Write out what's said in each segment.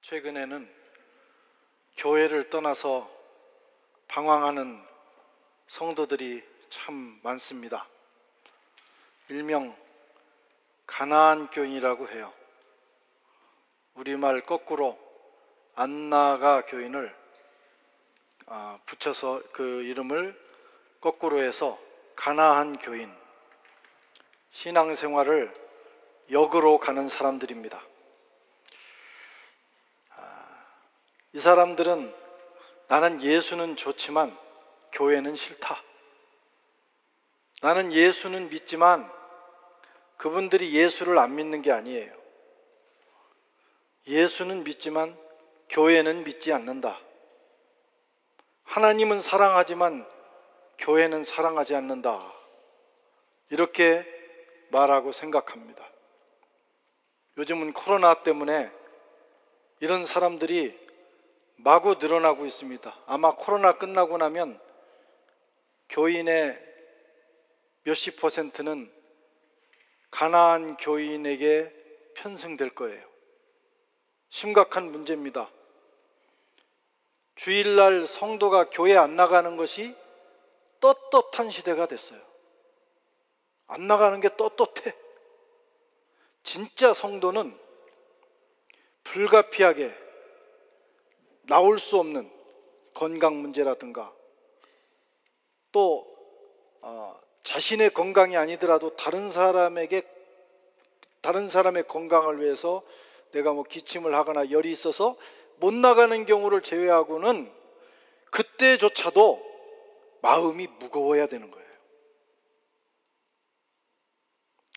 최근에는 교회를 떠나서 방황하는 성도들이 참 많습니다. 일명 가나안 교인이라고 해요. 우리말 거꾸로 안나가 교인을 붙여서 그 이름을 거꾸로 해서 가나안 교인, 신앙생활을 역으로 가는 사람들입니다. 이 사람들은 나는 예수는 좋지만 교회는 싫다. 나는 예수는 믿지만 그분들이 예수를 안 믿는 게 아니에요. 예수는 믿지만 교회는 믿지 않는다. 하나님은 사랑하지만 교회는 사랑하지 않는다. 이렇게 말하고 생각합니다. 요즘은 코로나 때문에 이런 사람들이 마구 늘어나고 있습니다. 아마 코로나 끝나고 나면 교인의 몇십 %는 가나안 교인에게 편승될 거예요. 심각한 문제입니다. 주일날 성도가 교회 안 나가는 것이 떳떳한 시대가 됐어요. 안 나가는 게 떳떳해. 진짜 성도는 불가피하게 나올 수 없는 건강 문제라든가 또 자신의 건강이 아니더라도 다른 사람의 건강을 위해서 내가 기침을 하거나 열이 있어서 못 나가는 경우를 제외하고는 그때조차도 마음이 무거워야 되는 거예요.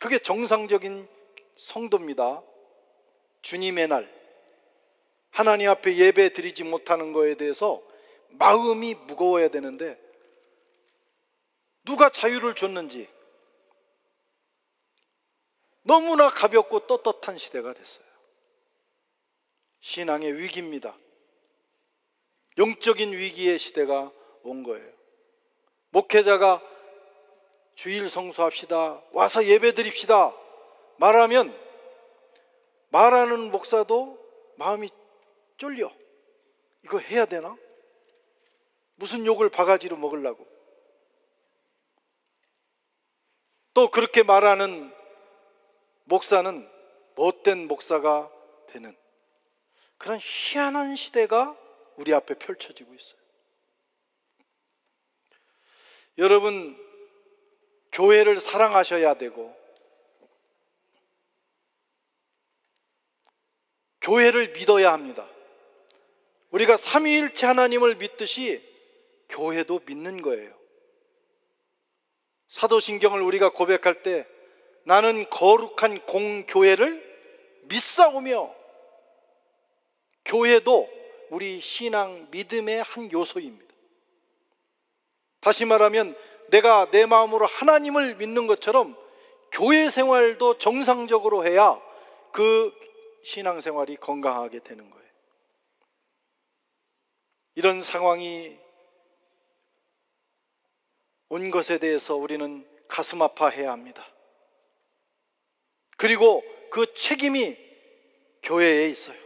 그게 정상적인 성도입니다. 주님의 날 하나님 앞에 예배 드리지 못하는 거에 대해서 마음이 무거워야 되는데 누가 자유를 줬는지 너무나 가볍고 떳떳한 시대가 됐어요. 신앙의 위기입니다. 영적인 위기의 시대가 온 거예요. 목회자가 주일 성수합시다, 와서 예배 드립시다 말하면 말하는 목사도 마음이 쫄려. 이거 해야 되나? 무슨 욕을 바가지로 먹으려고. 또 그렇게 말하는 목사는 못된 목사가 되는 그런 희한한 시대가 우리 앞에 펼쳐지고 있어요. 여러분, 교회를 사랑하셔야 되고 교회를 믿어야 합니다. 우리가 삼위일체 하나님을 믿듯이 교회도 믿는 거예요. 사도신경을 우리가 고백할 때 나는 거룩한 공교회를 믿사오며, 교회도 우리 신앙 믿음의 한 요소입니다. 다시 말하면 내가 내 마음으로 하나님을 믿는 것처럼 교회 생활도 정상적으로 해야 그 신앙생활이 건강하게 되는 거예요. 이런 상황이 온 것에 대해서 우리는 가슴 아파해야 합니다. 그리고 그 책임이 교회에 있어요.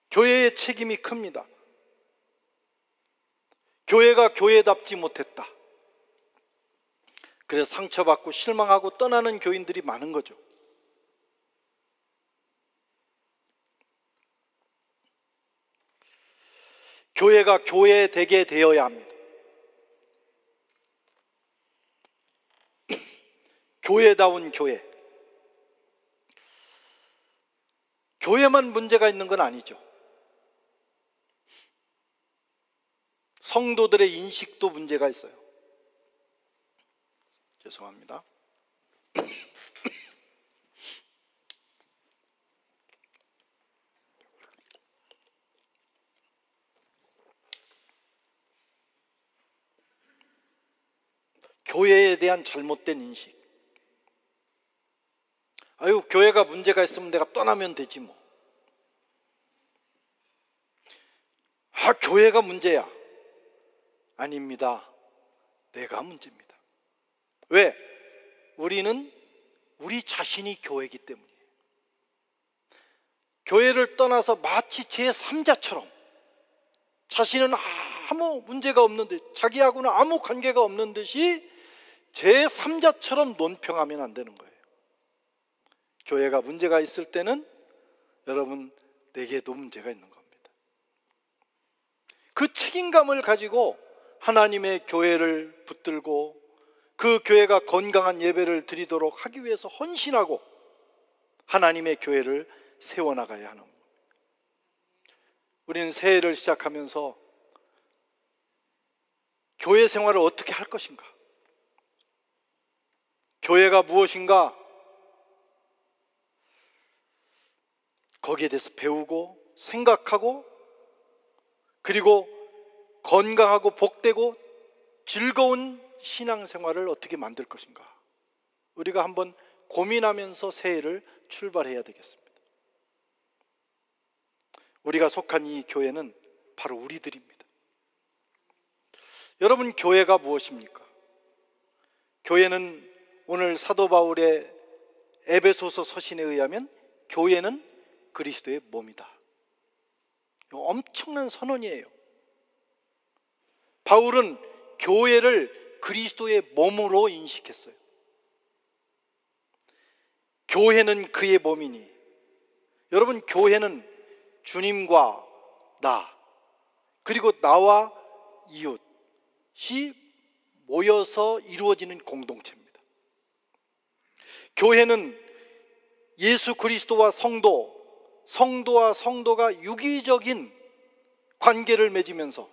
교회의 책임이 큽니다. 교회가 교회답지 못했다. 그래서 상처받고 실망하고 떠나는 교인들이 많은 거죠. 교회가 교회되게 되어야 합니다. 교회다운 교회. 교회만 문제가 있는 건 아니죠. 성도들의 인식도 문제가 있어요. 죄송합니다. 교회에 대한 잘못된 인식. 아유, 교회가 문제가 있으면 내가 떠나면 되지 뭐. 교회가 문제야. 아닙니다. 내가 문제입니다. 왜? 우리는 우리 자신이 교회이기 때문이에요. 교회를 떠나서 마치 제3자처럼 자신은 아무 문제가 없는 듯, 자기하고는 아무 관계가 없는 듯이 제3자처럼 논평하면 안 되는 거예요. 교회가 문제가 있을 때는 여러분, 내게도 문제가 있는 겁니다. 그 책임감을 가지고 하나님의 교회를 붙들고 그 교회가 건강한 예배를 드리도록 하기 위해서 헌신하고 하나님의 교회를 세워나가야 하는 겁니다. 우리는 새해를 시작하면서 교회 생활을 어떻게 할 것인가? 교회가 무엇인가? 거기에 대해서 배우고 생각하고, 그리고 건강하고 복되고 즐거운 신앙생활을 어떻게 만들 것인가? 우리가 한번 고민하면서 새해를 출발해야 되겠습니다. 우리가 속한 이 교회는 바로 우리들입니다. 여러분, 교회가 무엇입니까? 교회는 오늘 사도 바울의 에베소서 서신에 의하면 교회는 그리스도의 몸이다. 엄청난 선언이에요. 바울은 교회를 그리스도의 몸으로 인식했어요. 교회는 그의 몸이니, 여러분, 교회는 주님과 나, 그리고 나와 이웃이 모여서 이루어지는 공동체입니다. 교회는 예수 그리스도와 성도와 성도가 유기적인 관계를 맺으면서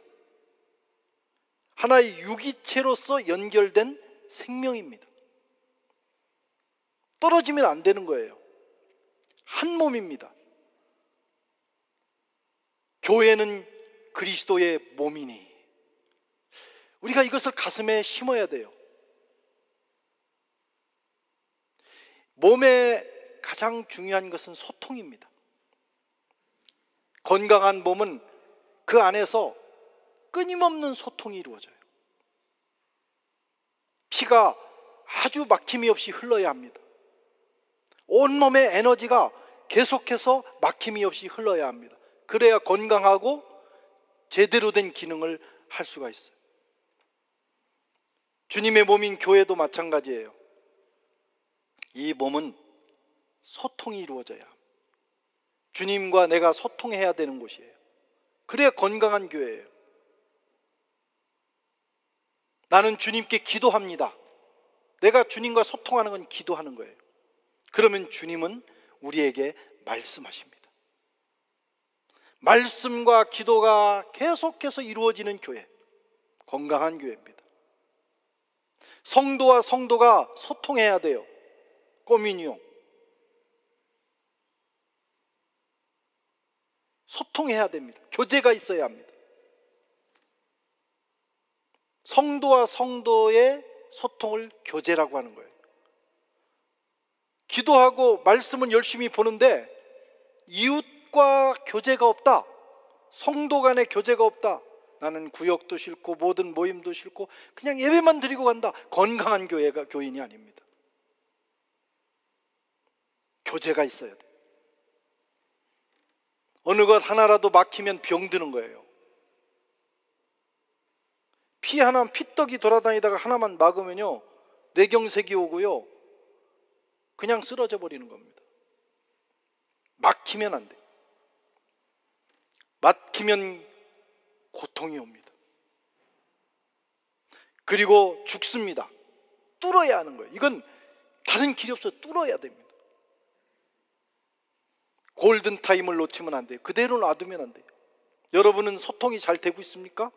하나의 유기체로서 연결된 생명입니다. 떨어지면 안 되는 거예요. 한 몸입니다. 교회는 그리스도의 몸이니, 우리가 이것을 가슴에 심어야 돼요. 몸에 가장 중요한 것은 소통입니다. 건강한 몸은 그 안에서 끊임없는 소통이 이루어져요. 피가 아주 막힘이 없이 흘러야 합니다. 온몸의 에너지가 계속해서 막힘이 없이 흘러야 합니다. 그래야 건강하고 제대로 된 기능을 할 수가 있어요. 주님의 몸인 교회도 마찬가지예요. 이 몸은 소통이 이루어져야 합니다. 주님과 내가 소통해야 되는 곳이에요. 그래야 건강한 교회예요. 나는 주님께 기도합니다. 내가 주님과 소통하는 건 기도하는 거예요. 그러면 주님은 우리에게 말씀하십니다. 말씀과 기도가 계속해서 이루어지는 교회, 건강한 교회입니다. 성도와 성도가 소통해야 돼요. 꼬미니오. 소통해야 됩니다. 교제가 있어야 합니다. 성도와 성도의 소통을 교제라고 하는 거예요. 기도하고 말씀은 열심히 보는데 이웃과 교제가 없다, 성도 간의 교제가 없다, 나는 구역도 싫고 모든 모임도 싫고 그냥 예배만 드리고 간다, 건강한 교회가 교인이 아닙니다. 교제가 있어야 돼요. 어느 것 하나라도 막히면 병드는 거예요. 피 하나, 피떡이 돌아다니다가 하나만 막으면요, 뇌경색이 오고요, 그냥 쓰러져 버리는 겁니다. 막히면 안 돼요. 막히면 고통이 옵니다. 그리고 죽습니다. 뚫어야 하는 거예요. 이건 다른 길이 없어요. 뚫어야 됩니다. 골든타임을 놓치면 안 돼요. 그대로 놔두면 안 돼요. 여러분은 소통이 잘 되고 있습니까?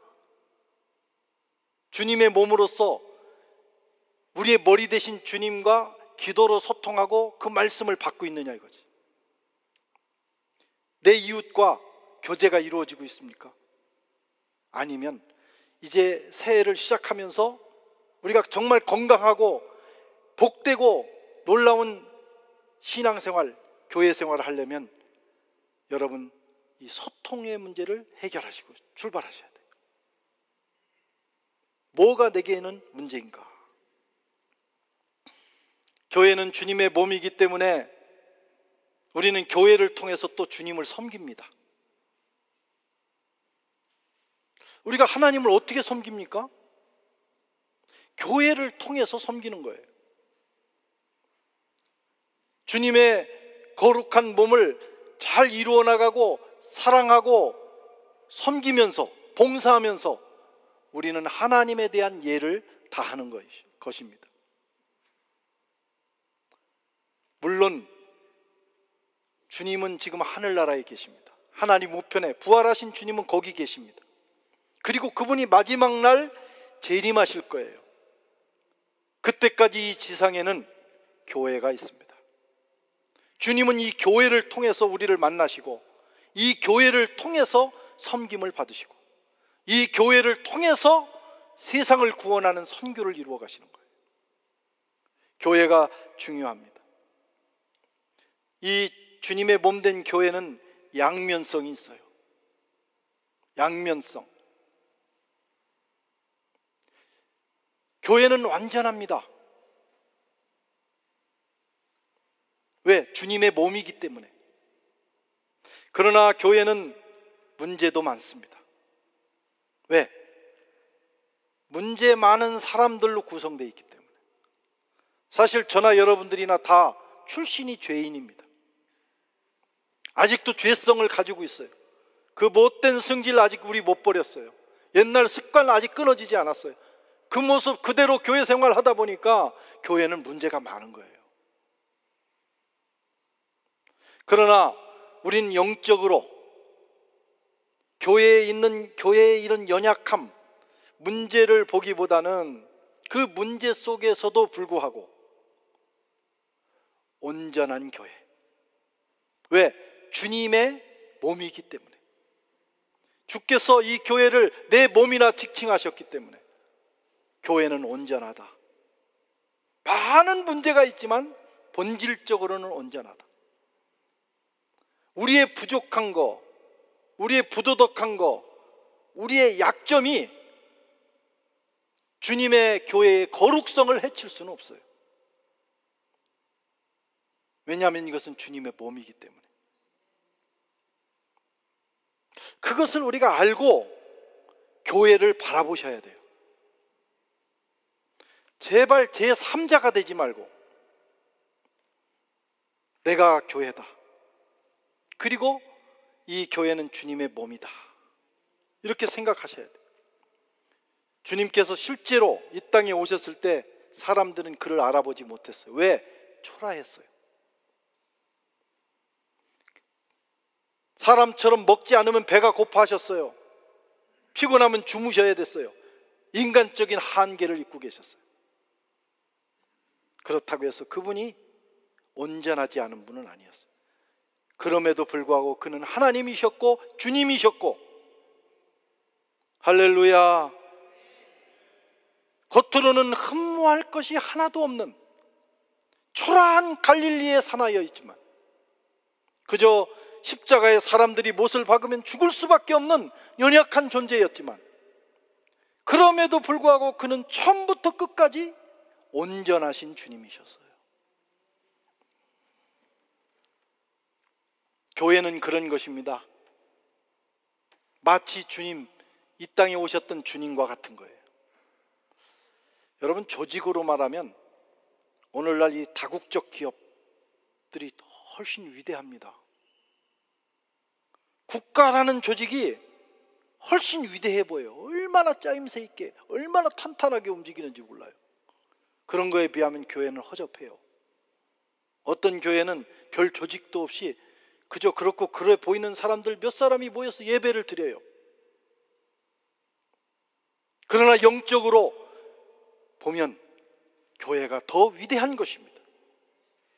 주님의 몸으로서 우리의 머리 대신 주님과 기도로 소통하고 그 말씀을 받고 있느냐 이거지. 내 이웃과 교제가 이루어지고 있습니까? 아니면 이제 새해를 시작하면서 우리가 정말 건강하고 복되고 놀라운 신앙생활, 교회생활을 하려면 여러분 이 소통의 문제를 해결하시고 출발하셔야 돼요. 뭐가 내게는 문제인가? 교회는 주님의 몸이기 때문에 우리는 교회를 통해서 또 주님을 섬깁니다. 우리가 하나님을 어떻게 섬깁니까? 교회를 통해서 섬기는 거예요. 주님의 거룩한 몸을 잘 이루어 나가고 사랑하고 섬기면서 봉사하면서 우리는 하나님에 대한 예를 다하는 것입니다. 물론 주님은 지금 하늘나라에 계십니다. 하나님 우편에 부활하신 주님은 거기 계십니다. 그리고 그분이 마지막 날 재림하실 거예요. 그때까지 이 지상에는 교회가 있습니다. 주님은 이 교회를 통해서 우리를 만나시고 이 교회를 통해서 섬김을 받으시고 이 교회를 통해서 세상을 구원하는 선교를 이루어 가시는 거예요. 교회가 중요합니다. 이 주님의 몸된 교회는 양면성이 있어요. 양면성. 교회는 완전합니다. 왜? 주님의 몸이기 때문에. 그러나 교회는 문제도 많습니다. 왜? 문제 많은 사람들로 구성되어 있기 때문에. 사실 저나 여러분들이나 다 출신이 죄인입니다. 아직도 죄성을 가지고 있어요. 그 못된 성질 아직 우리 못 버렸어요. 옛날 습관 아직 끊어지지 않았어요. 그 모습 그대로 교회 생활하다 보니까 교회는 문제가 많은 거예요. 그러나 우린 영적으로 교회에 있는 교회의 이런 연약함, 문제를 보기보다는 그 문제 속에서도 불구하고 온전한 교회. 왜? 주님의 몸이기 때문에. 주께서 이 교회를 내 몸이라 지칭하셨기 때문에 교회는 온전하다. 많은 문제가 있지만 본질적으로는 온전하다. 우리의 부족한 거, 우리의 부도덕한 거, 우리의 약점이 주님의 교회의 거룩성을 해칠 수는 없어요. 왜냐하면 이것은 주님의 몸이기 때문에. 그것을 우리가 알고 교회를 바라보셔야 돼요. 제발 제3자가 되지 말고 내가 교회다. 그리고 이 교회는 주님의 몸이다. 이렇게 생각하셔야 돼요. 주님께서 실제로 이 땅에 오셨을 때 사람들은 그를 알아보지 못했어요. 왜? 초라했어요. 사람처럼 먹지 않으면 배가 고파하셨어요. 피곤하면 주무셔야 됐어요. 인간적인 한계를 잊고 계셨어요. 그렇다고 해서 그분이 온전하지 않은 분은 아니었어요. 그럼에도 불구하고 그는 하나님이셨고 주님이셨고, 할렐루야. 겉으로는 흠모할 것이 하나도 없는 초라한 갈릴리의 사나이여 있지만 그저 십자가에 사람들이 못을 박으면 죽을 수밖에 없는 연약한 존재였지만 그럼에도 불구하고 그는 처음부터 끝까지 온전하신 주님이셨어요. 교회는 그런 것입니다. 마치 주님, 이 땅에 오셨던 주님과 같은 거예요. 여러분, 조직으로 말하면 오늘날 이 다국적 기업들이 훨씬 위대합니다. 국가라는 조직이 훨씬 위대해 보여요. 얼마나 짜임새 있게, 얼마나 탄탄하게 움직이는지 몰라요. 그런 거에 비하면 교회는 허접해요. 어떤 교회는 별 조직도 없이 그저 그렇고 그래 보이는 사람들 몇 사람이 모여서 예배를 드려요. 그러나 영적으로 보면 교회가 더 위대한 것입니다.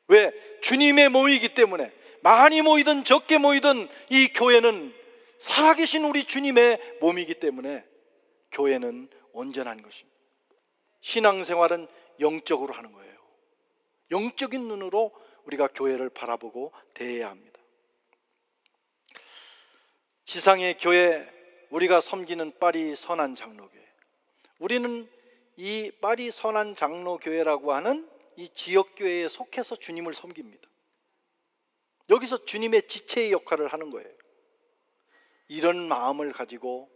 왜? 주님의 몸이기 때문에 많이 모이든 적게 모이든 이 교회는 살아계신 우리 주님의 몸이기 때문에 교회는 온전한 것입니다. 신앙생활은 영적으로 하는 거예요. 영적인 눈으로 우리가 교회를 바라보고 대해야 합니다. 지상의 교회, 우리가 섬기는 파리 선한 장로교회, 우리는 이 파리 선한 장로교회라고 하는 이 지역교회에 속해서 주님을 섬깁니다. 여기서 주님의 지체의 역할을 하는 거예요. 이런 마음을 가지고,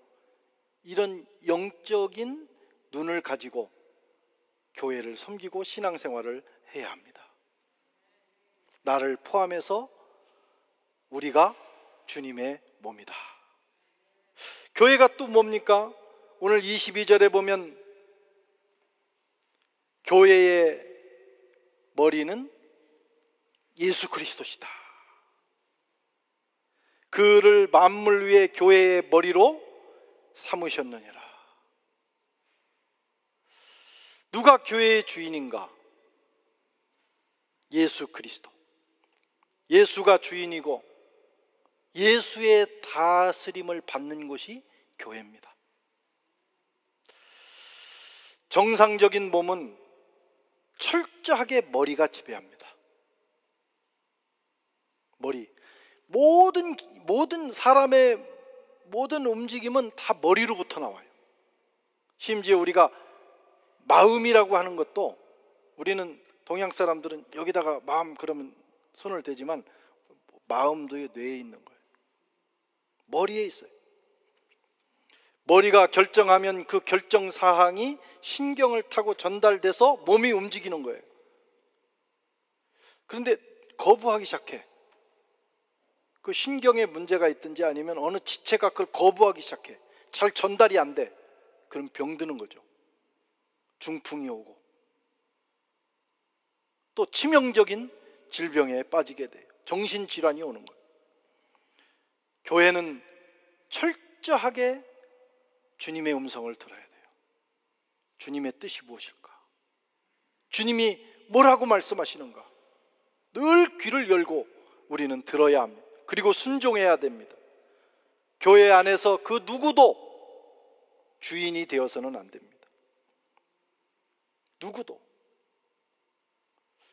이런 영적인 눈을 가지고 교회를 섬기고 신앙생활을 해야 합니다. 나를 포함해서 우리가 주님의 몸이다. 교회가 또 뭡니까? 오늘 22절에 보면 교회의 머리는 예수 그리스도시다. 그를 만물 위에 교회의 머리로 삼으셨느니라. 누가 교회의 주인인가? 예수 그리스도. 예수가 주인이고 예수의 다스림을 받는 곳이 교회입니다. 정상적인 몸은 철저하게 머리가 지배합니다. 머리. 모든 사람의 모든 움직임은 다 머리로부터 나와요. 심지어 우리가 마음이라고 하는 것도, 우리는 동양 사람들은 여기다가 마음 그러면 손을 대지만 마음도 뇌에 있는 거예요. 머리에 있어요. 머리가 결정하면 그 결정 사항이 신경을 타고 전달돼서 몸이 움직이는 거예요. 그런데 거부하기 시작해. 그 신경에 문제가 있든지 아니면 어느 지체가 그걸 거부하기 시작해. 잘 전달이 안 돼. 그럼 병드는 거죠. 중풍이 오고 또 치명적인 질병에 빠지게 돼요. 정신질환이 오는 거예요. 교회는 철저하게 주님의 음성을 들어야 돼요. 주님의 뜻이 무엇일까? 주님이 뭐라고 말씀하시는가? 늘 귀를 열고 우리는 들어야 합니다. 그리고 순종해야 됩니다. 교회 안에서 그 누구도 주인이 되어서는 안 됩니다. 누구도.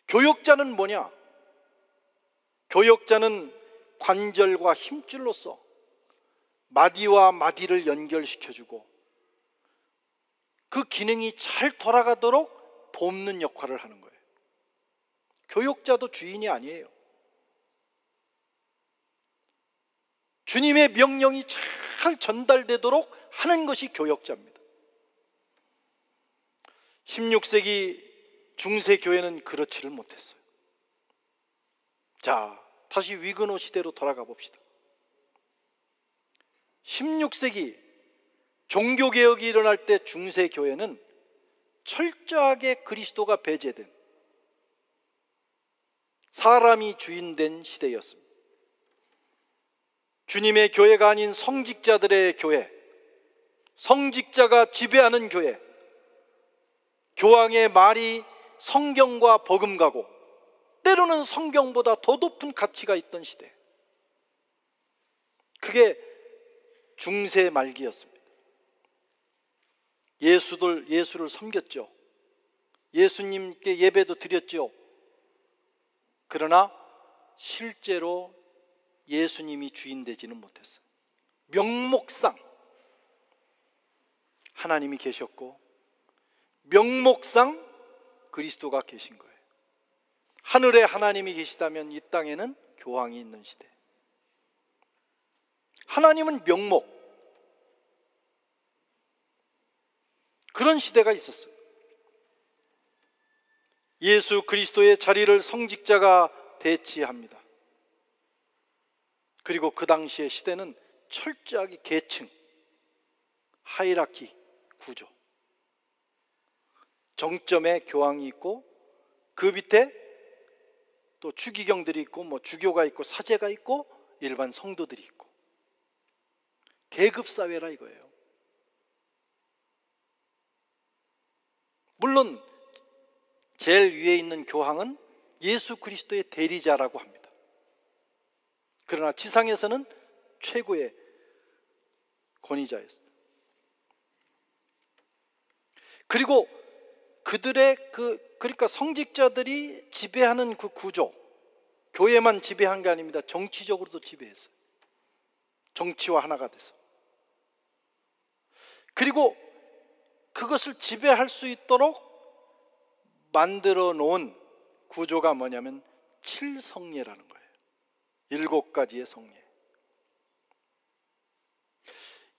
교역자는 뭐냐? 교역자는 관절과 힘줄로서 마디와 마디를 연결시켜주고 그 기능이 잘 돌아가도록 돕는 역할을 하는 거예요. 교역자도 주인이 아니에요. 주님의 명령이 잘 전달되도록 하는 것이 교역자입니다. 16세기 중세 교회는 그렇지를 못했어요. 자, 다시 위근호 시대로 돌아가 봅시다. 16세기 종교개혁이 일어날 때 중세 교회는 철저하게 그리스도가 배제된, 사람이 주인된 시대였습니다. 주님의 교회가 아닌 성직자들의 교회, 성직자가 지배하는 교회, 교황의 말이 성경과 버금가고 때로는 성경보다 더 높은 가치가 있던 시대, 그게 중세 말기였습니다. 예수를 섬겼죠. 예수님께 예배도 드렸죠. 그러나 실제로 예수님이 주인 되지는 못했어요. 명목상 하나님이 계셨고 명목상 그리스도가 계신 거예요. 하늘에 하나님이 계시다면 이 땅에는 교황이 있는 시대. 하나님은 명목, 그런 시대가 있었어요. 예수 그리스도의 자리를 성직자가 대치합니다. 그리고 그 당시의 시대는 철저하게 계층, 하이라키 구조, 정점에 교황이 있고 그 밑에 또 추기경들이 있고 뭐 주교가 있고 사제가 있고 일반 성도들이 있고 계급사회라 이거예요. 물론 제일 위에 있는 교황은 예수 그리스도의 대리자라고 합니다. 그러나 지상에서는 최고의 권위자였습니다. 그리고 그들의 그러니까 성직자들이 지배하는 그 구조, 교회만 지배한 게 아닙니다. 정치적으로도 지배했어요. 정치와 하나가 돼서. 그리고 그것을 지배할 수 있도록 만들어 놓은 구조가 뭐냐면 칠성례라는 거예요. 7가지의 성례.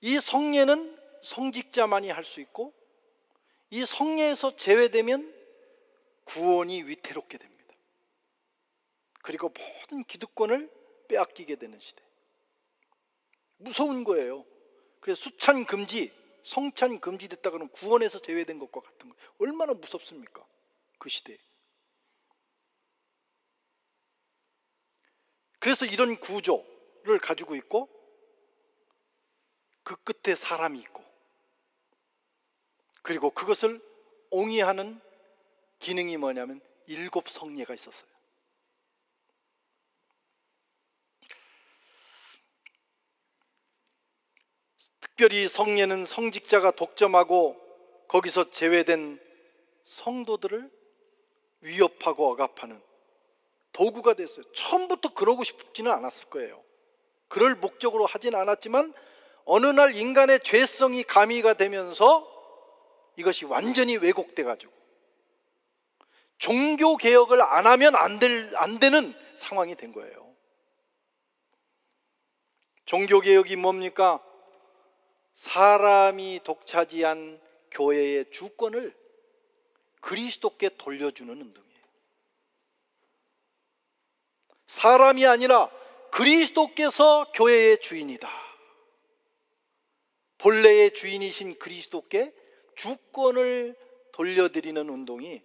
이 성례는 성직자만이 할 수 있고, 이 성례에서 제외되면 구원이 위태롭게 됩니다. 그리고 모든 기득권을 빼앗기게 되는 시대. 무서운 거예요. 그래서 수찬 금지, 성찬 금지됐다 그러면 구원에서 제외된 것과 같은 거예요. 얼마나 무섭습니까? 그 시대에. 그래서 이런 구조를 가지고 있고, 그 끝에 사람이 있고, 그리고 그것을 옹이하는 기능이 뭐냐면 7 성례가 있었어요. 특별히 성례는 성직자가 독점하고 거기서 제외된 성도들을 위협하고 억압하는 도구가 됐어요. 처음부터 그러고 싶지는 않았을 거예요. 그럴 목적으로 하진 않았지만 어느 날 인간의 죄성이 가미가 되면서 이것이 완전히 왜곡돼 가지고 종교개혁을 안 하면 안 되는 상황이 된 거예요. 종교개혁이 뭡니까? 사람이 독차지한 교회의 주권을 그리스도께 돌려주는 운동이에요. 사람이 아니라 그리스도께서 교회의 주인이다. 본래의 주인이신 그리스도께 주권을 돌려드리는 운동이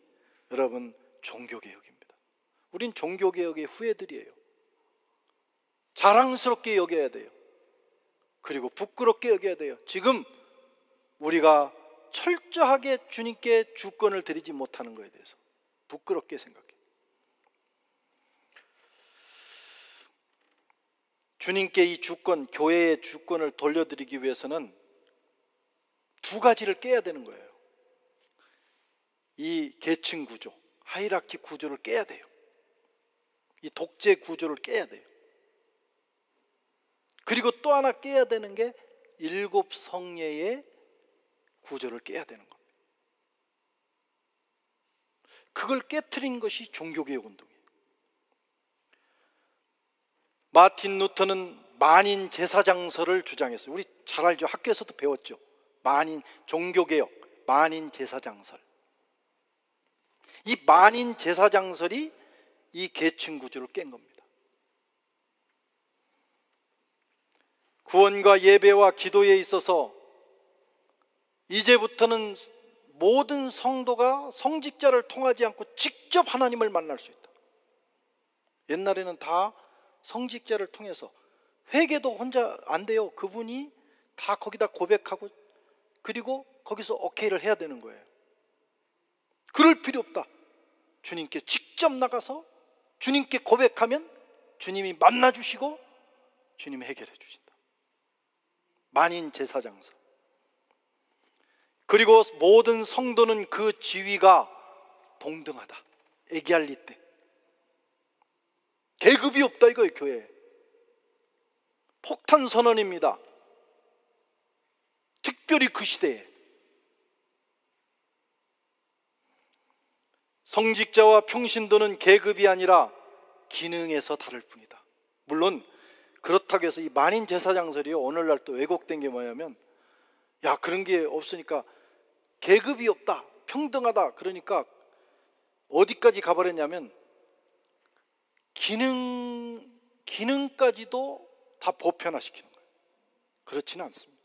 여러분 종교개혁입니다. 우린 종교개혁의 후예들이에요. 자랑스럽게 여겨야 돼요. 그리고 부끄럽게 여겨야 돼요. 지금 우리가 철저하게 주님께 주권을 드리지 못하는 것에 대해서 부끄럽게 생각해요. 주님께 이 주권, 교회의 주권을 돌려드리기 위해서는 2가지를 깨야 되는 거예요. 이 계층 구조, 하이라키 구조를 깨야 돼요. 이 독재 구조를 깨야 돼요. 그리고 또 하나 깨야 되는 게 7 성례의 구조를 깨야 되는 겁니다. 그걸 깨트린 것이 종교개혁 운동이에요. 마틴 루터는 만인 제사장설을 주장했어요. 우리 잘 알죠? 학교에서도 배웠죠. 종교개혁, 만인 제사장설. 이 만인 제사장설이 이 계층 구조를 깬 겁니다. 구원과 예배와 기도에 있어서 이제부터는 모든 성도가 성직자를 통하지 않고 직접 하나님을 만날 수 있다. 옛날에는 다 성직자를 통해서, 회개도 혼자 안 돼요. 그분이 다 거기다 고백하고 그리고 거기서 오케이를 해야 되는 거예요. 그럴 필요 없다. 주님께 직접 나가서 주님께 고백하면 주님이 만나주시고 주님이 해결해 주신다. 만인 제사장서. 그리고 모든 성도는 그 지위가 동등하다. 에기알리 때. 계급이 없다 이거예요. 교회에. 폭탄 선언입니다. 특별히 그 시대에. 성직자와 평신도는 계급이 아니라 기능에서 다를 뿐이다. 물론 그렇다고 해서 이 만인 제사장설이요, 오늘날 또 왜곡된 게 뭐냐면, 야 그런 게 없으니까 계급이 없다, 평등하다, 그러니까 어디까지 가버렸냐면 기능까지도 다 보편화시키는 거예요. 그렇지는 않습니다.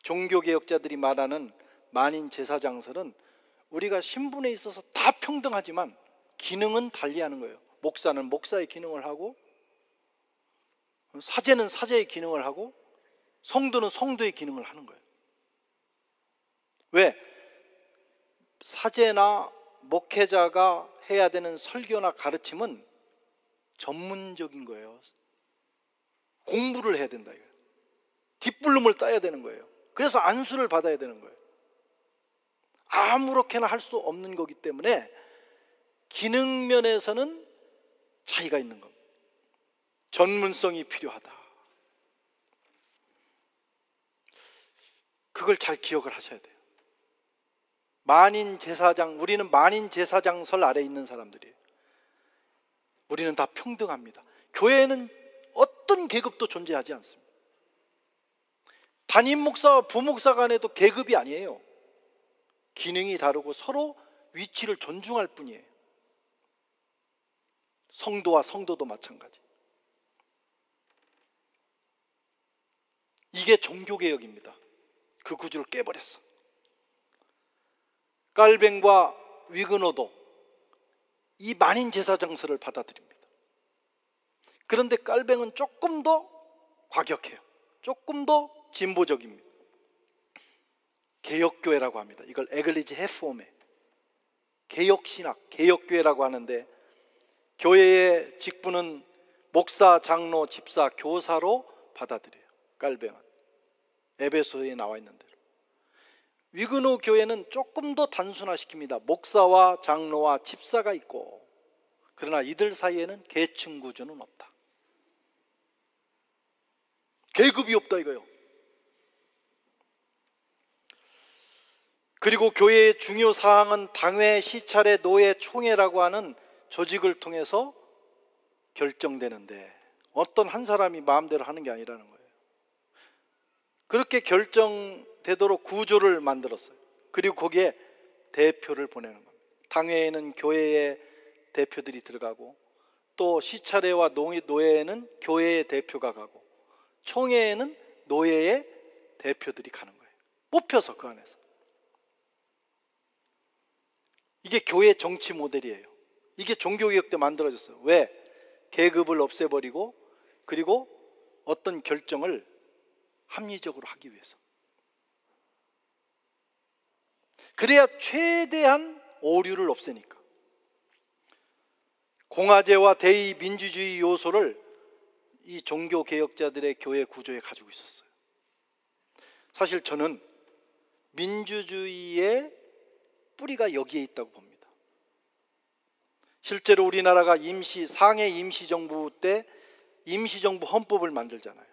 종교개혁자들이 말하는 만인 제사장설은 우리가 신분에 있어서 다 평등하지만 기능은 달리하는 거예요. 목사는 목사의 기능을 하고, 사제는 사제의 기능을 하고, 성도는 성도의 기능을 하는 거예요. 왜? 사제나 목회자가 해야 되는 설교나 가르침은 전문적인 거예요. 공부를 해야 된다 이거예요. 뒷불름을 따야 되는 거예요. 그래서 안수를 받아야 되는 거예요. 아무렇게나 할 수 없는 거기 때문에 기능 면에서는 차이가 있는 겁니다. 전문성이 필요하다. 그걸 잘 기억을 하셔야 돼요. 만인 제사장, 우리는 만인 제사장설 아래에 있는 사람들이에요. 우리는 다 평등합니다. 교회에는 어떤 계급도 존재하지 않습니다. 담임 목사와 부목사 간에도 계급이 아니에요. 기능이 다르고 서로 위치를 존중할 뿐이에요. 성도와 성도도 마찬가지. 이게 종교개혁입니다. 그 구조를 깨버렸어. 깔뱅과 위그노도 이 만인 제사장서를 받아들입니다. 그런데 깔뱅은 조금 더 과격해요. 조금 더 진보적입니다. 개혁교회라고 합니다. 이걸 에글리지 헤폼에 개혁신학, 개혁교회라고 하는데, 교회의 직분은 목사, 장로, 집사, 교사로 받아들여요. 깔뱅은 에베소에 나와 있는 대로. 위그노 교회는 조금 더 단순화시킵니다. 목사와 장로와 집사가 있고, 그러나 이들 사이에는 계층 구조는 없다. 계급이 없다 이거요. 그리고 교회의 중요 사항은 당회, 시찰회, 노회, 총회라고 하는 조직을 통해서 결정되는데, 어떤 한 사람이 마음대로 하는 게 아니라는 거예요. 그렇게 결정되도록 구조를 만들었어요. 그리고 거기에 대표를 보내는 겁니다. 당회에는 교회의 대표들이 들어가고, 또 시찰회와 노회에는 교회의 대표가 가고, 총회에는 노회의 대표들이 가는 거예요. 뽑혀서 그 안에서. 이게 교회 정치 모델이에요. 이게 종교개혁 때 만들어졌어요. 왜? 계급을 없애버리고, 그리고 어떤 결정을 합리적으로 하기 위해서. 그래야 최대한 오류를 없애니까. 공화제와 대의 민주주의 요소를 이 종교개혁자들의 교회 구조에 가지고 있었어요. 사실 저는 민주주의의 뿌리가 여기에 있다고 봅니다. 실제로 우리나라가 상해 임시정부 때 임시정부 헌법을 만들잖아요.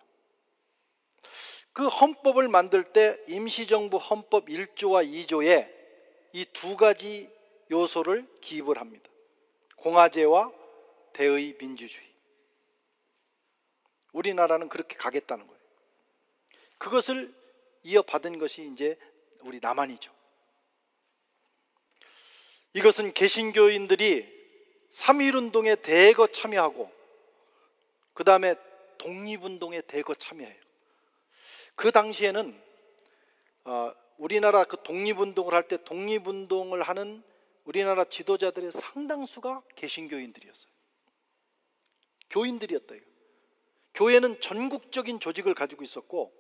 그 헌법을 만들 때 임시정부 헌법 1조와 2조에 이 두 가지 요소를 기입을 합니다. 공화제와 대의 민주주의. 우리나라는 그렇게 가겠다는 거예요. 그것을 이어받은 것이 이제 우리 남한이죠. 이것은 개신교인들이 3.1운동에 대거 참여하고, 그 다음에 독립운동에 대거 참여해요. 그 당시에는 우리나라 그 독립운동을 할 때 독립운동을 하는 우리나라 지도자들의 상당수가 개신교인들이었어요. 교인들이었다 이거. 교회는 전국적인 조직을 가지고 있었고,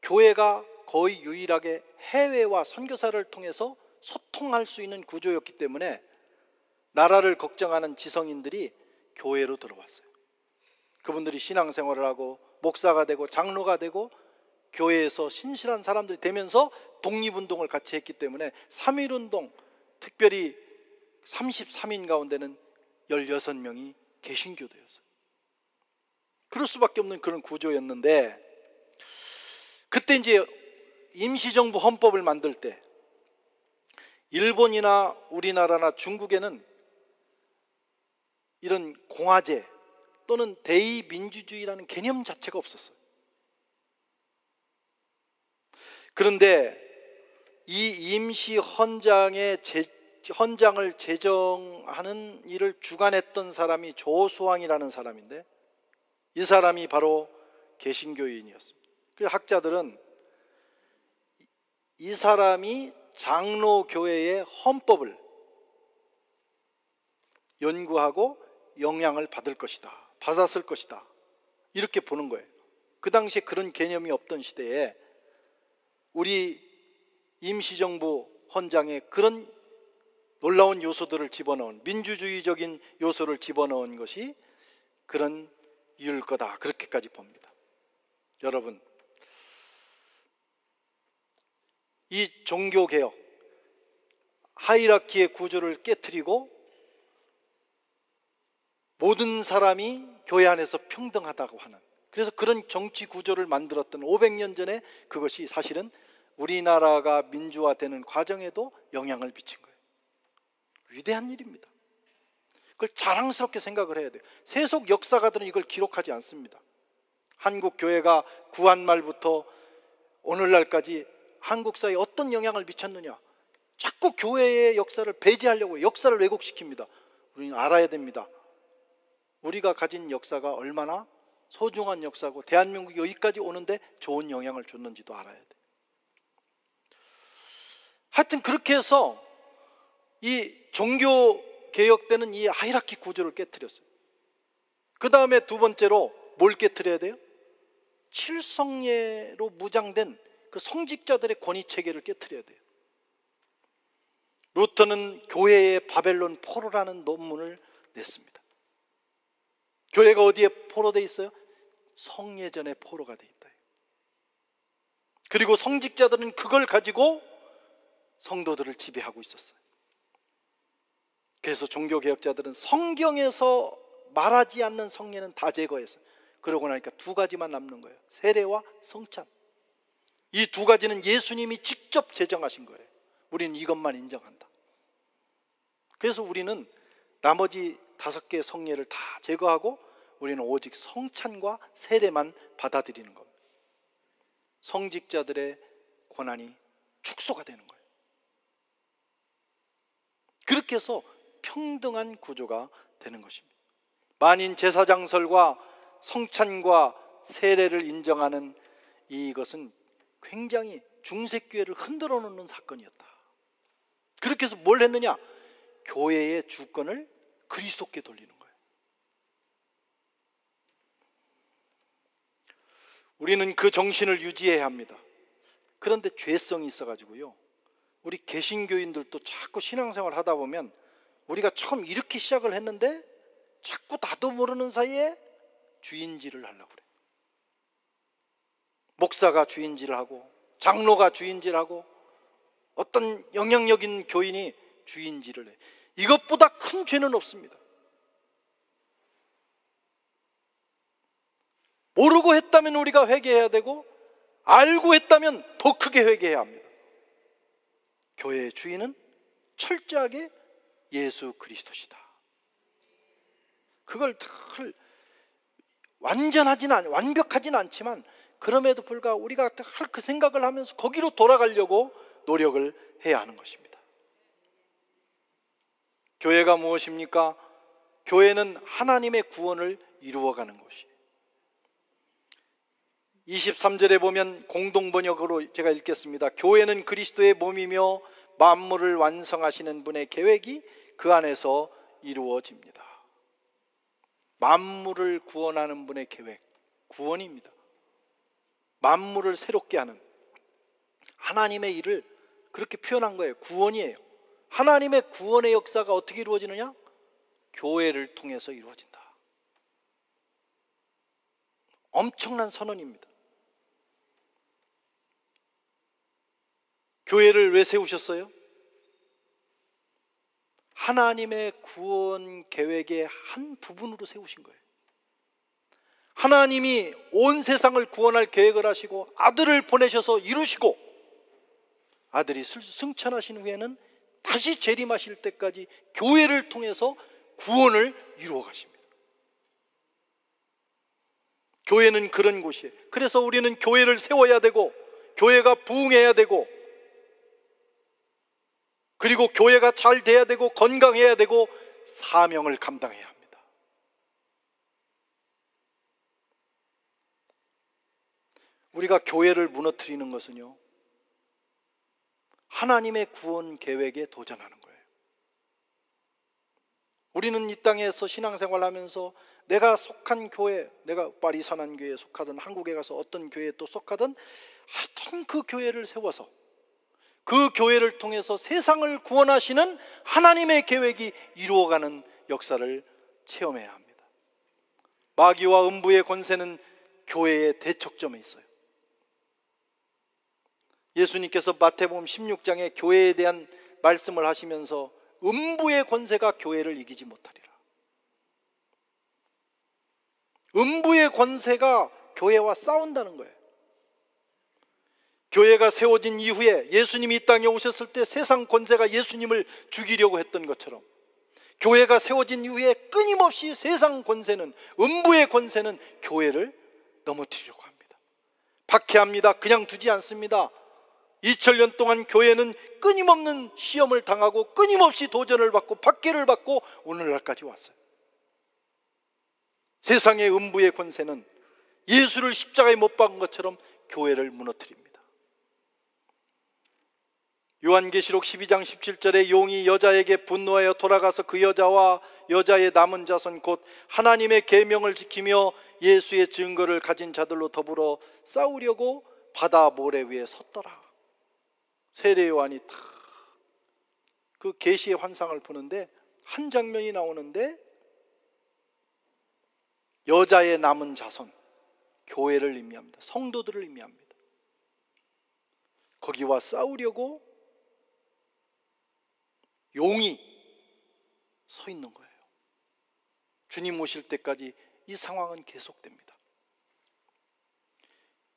교회가 거의 유일하게 해외와 선교사를 통해서 소통할 수 있는 구조였기 때문에 나라를 걱정하는 지성인들이 교회로 들어왔어요. 그분들이 신앙생활을 하고 목사가 되고 장로가 되고 교회에서 신실한 사람들이 되면서 독립운동을 같이 했기 때문에 3.1운동, 특별히 33인 가운데는 16명이 개신교도였어요. 그럴 수밖에 없는 그런 구조였는데, 그때 이제 임시정부 헌법을 만들 때 일본이나 우리나라나 중국에는 이런 공화제 또는 대의민주주의라는 개념 자체가 없었어요. 그런데 이 임시 헌장을 제정하는 일을 주관했던 사람이 조수왕이라는 사람인데, 이 사람이 바로 개신교인이었습니다. 그래서 학자들은 이 사람이 장로교회의 헌법을 연구하고 영향을 받았을 것이다, 이렇게 보는 거예요. 그 당시에 그런 개념이 없던 시대에 우리 임시정부 헌장에 그런 놀라운 요소들을 집어넣은, 민주주의적인 요소를 집어넣은 것이 그런 이유일 거다, 그렇게까지 봅니다. 여러분, 이 종교개혁, 하이라키의 구조를 깨트리고 모든 사람이 교회 안에서 평등하다고 하는, 그래서 그런 정치 구조를 만들었던 500년 전에 그것이 사실은 우리나라가 민주화되는 과정에도 영향을 미친 거예요. 위대한 일입니다. 그걸 자랑스럽게 생각을 해야 돼요. 세속 역사가들은 이걸 기록하지 않습니다. 한국 교회가 구한 말부터 오늘날까지 한국 사회에 어떤 영향을 미쳤느냐, 자꾸 교회의 역사를 배제하려고 역사를 왜곡시킵니다. 우리는 알아야 됩니다. 우리가 가진 역사가 얼마나 소중한 역사고 대한민국이 여기까지 오는데 좋은 영향을 줬는지도 알아야 돼요. 하여튼 그렇게 해서 이 종교 개혁 때는 이 하이라키 구조를 깨트렸어요. 그 다음에 두 번째로 뭘 깨트려야 돼요? 칠성례로 무장된 그 성직자들의 권위 체계를 깨트려야 돼요. 루터는 교회의 바벨론 포로라는 논문을 냈습니다. 교회가 어디에 포로돼 있어요? 성례전에 포로가 돼 있다. 그리고 성직자들은 그걸 가지고 성도들을 지배하고 있었어요. 그래서 종교개혁자들은 성경에서 말하지 않는 성례는 다 제거했어요. 그러고 나니까 두 가지만 남는 거예요. 세례와 성찬. 이 두 가지는 예수님이 직접 제정하신 거예요. 우리는 이것만 인정한다. 그래서 우리는 나머지 5개의 성례를 다 제거하고 우리는 오직 성찬과 세례만 받아들이는 겁니다. 성직자들의 권한이 축소가 되는 거예요. 그렇게 해서 평등한 구조가 되는 것입니다. 만인 제사장설과 성찬과 세례를 인정하는 이것은 굉장히 중세교회를 흔들어 놓는 사건이었다. 그렇게 해서 뭘 했느냐? 교회의 주권을 그리스도께 돌리는 거예요. 우리는 그 정신을 유지해야 합니다. 그런데 죄성이 있어가지고요, 우리 개신교인들도 자꾸 신앙생활 하다 보면 우리가 처음 이렇게 시작을 했는데 자꾸 나도 모르는 사이에 주인질을 하려고 그래요. 목사가 주인질을 하고 장로가 주인질하고 어떤 영향력 있는 교인이 주인질을 해. 이것보다 큰 죄는 없습니다. 모르고 했다면 우리가 회개해야 되고 알고 했다면 더 크게 회개해야 합니다. 교회의 주인은 철저하게 예수 그리스도시다. 그걸 늘 완벽하진 않지만 그럼에도 불구하고 우리가 늘 그 생각을 하면서 거기로 돌아가려고 노력을 해야 하는 것입니다. 교회가 무엇입니까? 교회는 하나님의 구원을 이루어가는 것이에요. 23절에 보면 공동번역으로 제가 읽겠습니다. 교회는 그리스도의 몸이며 만물을 완성하시는 분의 계획이 그 안에서 이루어집니다. 만물을 구원하는 분의 계획, 구원입니다. 만물을 새롭게 하는 하나님의 일을 그렇게 표현한 거예요. 구원이에요. 하나님의 구원의 역사가 어떻게 이루어지느냐? 교회를 통해서 이루어진다. 엄청난 선언입니다. 교회를 왜 세우셨어요? 하나님의 구원 계획의 한 부분으로 세우신 거예요. 하나님이 온 세상을 구원할 계획을 하시고 아들을 보내셔서 이루시고 아들이 승천하신 후에는 다시 재림하실 때까지 교회를 통해서 구원을 이루어 가십니다. 교회는 그런 곳이에요. 그래서 우리는 교회를 세워야 되고 교회가 부흥해야 되고 그리고 교회가 잘 돼야 되고 건강해야 되고 사명을 감당해야 합니다. 우리가 교회를 무너뜨리는 것은요, 하나님의 구원 계획에 도전하는 거예요. 우리는 이 땅에서 신앙생활하면서 내가 속한 교회, 내가 파리 선한교회에 속하든 한국에 가서 어떤 교회에 또 속하든 하여튼 그 교회를 세워서 그 교회를 통해서 세상을 구원하시는 하나님의 계획이 이루어가는 역사를 체험해야 합니다. 마귀와 음부의 권세는 교회의 대척점에 있어요. 예수님께서 마태복음 16장에 교회에 대한 말씀을 하시면서 음부의 권세가 교회를 이기지 못하리라. 음부의 권세가 교회와 싸운다는 거예요. 교회가 세워진 이후에 예수님이 이 땅에 오셨을 때 세상 권세가 예수님을 죽이려고 했던 것처럼 교회가 세워진 이후에 끊임없이 세상 권세는, 음부의 권세는 교회를 넘어뜨리려고 합니다. 박해합니다. 그냥 두지 않습니다. 2000년 동안 교회는 끊임없는 시험을 당하고 끊임없이 도전을 받고 박해를 받고 오늘날까지 왔어요. 세상의 음부의 권세는 예수를 십자가에 못 박은 것처럼 교회를 무너뜨립니다. 요한계시록 12장 17절에 용이 여자에게 분노하여 돌아가서 그 여자와 여자의 남은 자손 곧 하나님의 계명을 지키며 예수의 증거를 가진 자들로 더불어 싸우려고 바다 모래 위에 섰더라. 세례 요한이 탁 그 계시의 환상을 보는데 한 장면이 나오는데 여자의 남은 자손, 교회를 의미합니다. 성도들을 의미합니다. 거기와 싸우려고 용이 서 있는 거예요. 주님 오실 때까지 이 상황은 계속됩니다.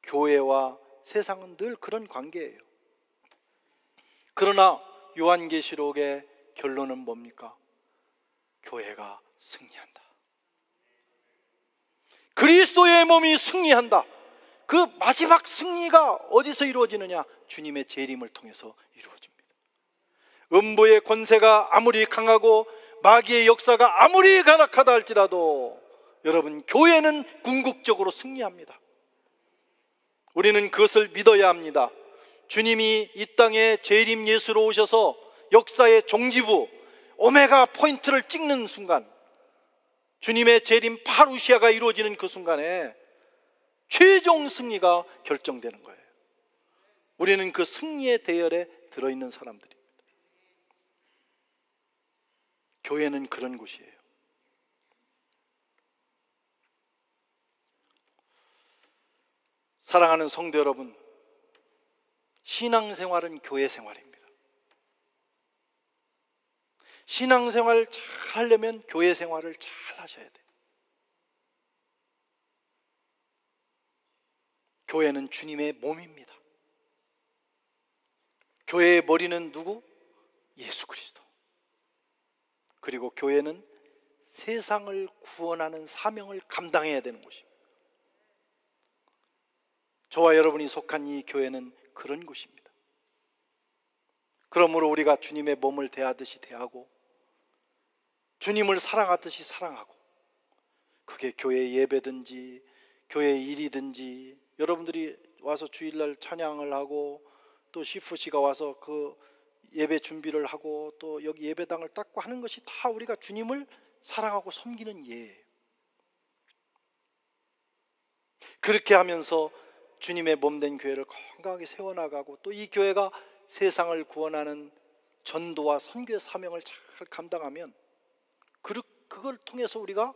교회와 세상은 늘 그런 관계예요. 그러나 요한계시록의 결론은 뭡니까? 교회가 승리한다. 그리스도의 몸이 승리한다. 그 마지막 승리가 어디서 이루어지느냐? 주님의 재림을 통해서 이루어집니다. 음부의 권세가 아무리 강하고 마귀의 역사가 아무리 가락하다 할지라도 여러분, 교회는 궁극적으로 승리합니다. 우리는 그것을 믿어야 합니다. 주님이 이 땅에 재림 예수로 오셔서 역사의 종지부 오메가 포인트를 찍는 순간, 주님의 재림 파루시아가 이루어지는 그 순간에 최종 승리가 결정되는 거예요. 우리는 그 승리의 대열에 들어있는 사람들입니다. 교회는 그런 곳이에요. 사랑하는 성도 여러분, 신앙생활은 교회 생활입니다. 신앙생활 잘 하려면 교회 생활을 잘 하셔야 돼요. 교회는 주님의 몸입니다. 교회의 머리는 누구? 예수 그리스도. 그리고 교회는 세상을 구원하는 사명을 감당해야 되는 곳입니다. 저와 여러분이 속한 이 교회는 그런 곳입니다. 그러므로 우리가 주님의 몸을 대하듯이 대하고 주님을 사랑하듯이 사랑하고, 그게 교회 예배든지 교회 일이든지, 여러분들이 와서 주일날 찬양을 하고 또 CFC가 와서 그 예배 준비를 하고 또 여기 예배당을 닦고 하는 것이 다 우리가 주님을 사랑하고 섬기는 예예요. 그렇게 하면서 주님의 몸된 교회를 건강하게 세워나가고 또 이 교회가 세상을 구원하는 전도와 선교의 사명을 잘 감당하면 그걸 통해서 우리가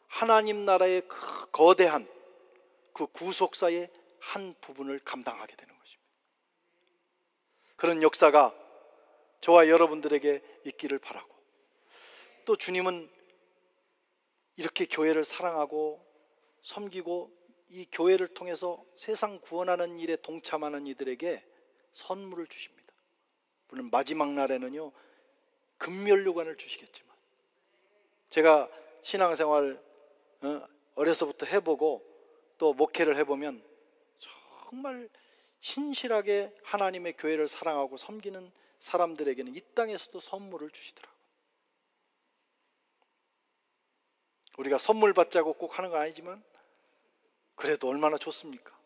하나님 나라의 그 거대한 그 구속사의 한 부분을 감당하게 되는 것입니다. 그런 역사가 저와 여러분들에게 있기를 바라고, 또 주님은 이렇게 교회를 사랑하고 섬기고 이 교회를 통해서 세상 구원하는 일에 동참하는 이들에게 선물을 주십니다. 물론 마지막 날에는요, 금면류관을 주시겠지만, 제가 신앙생활 어려서부터 해보고 또 목회를 해보면 정말 신실하게 하나님의 교회를 사랑하고 섬기는 사람들에게는 이 땅에서도 선물을 주시더라고요. 우리가 선물 받자고 꼭 하는 거 아니지만 그래도 얼마나 좋습니까?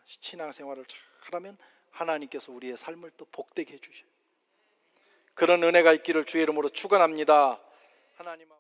신앙생활을 잘하면 하나님께서 우리의 삶을 또 복되게 해주셔요. 그런 은혜가 있기를 주의 이름으로 축원합니다. 하나님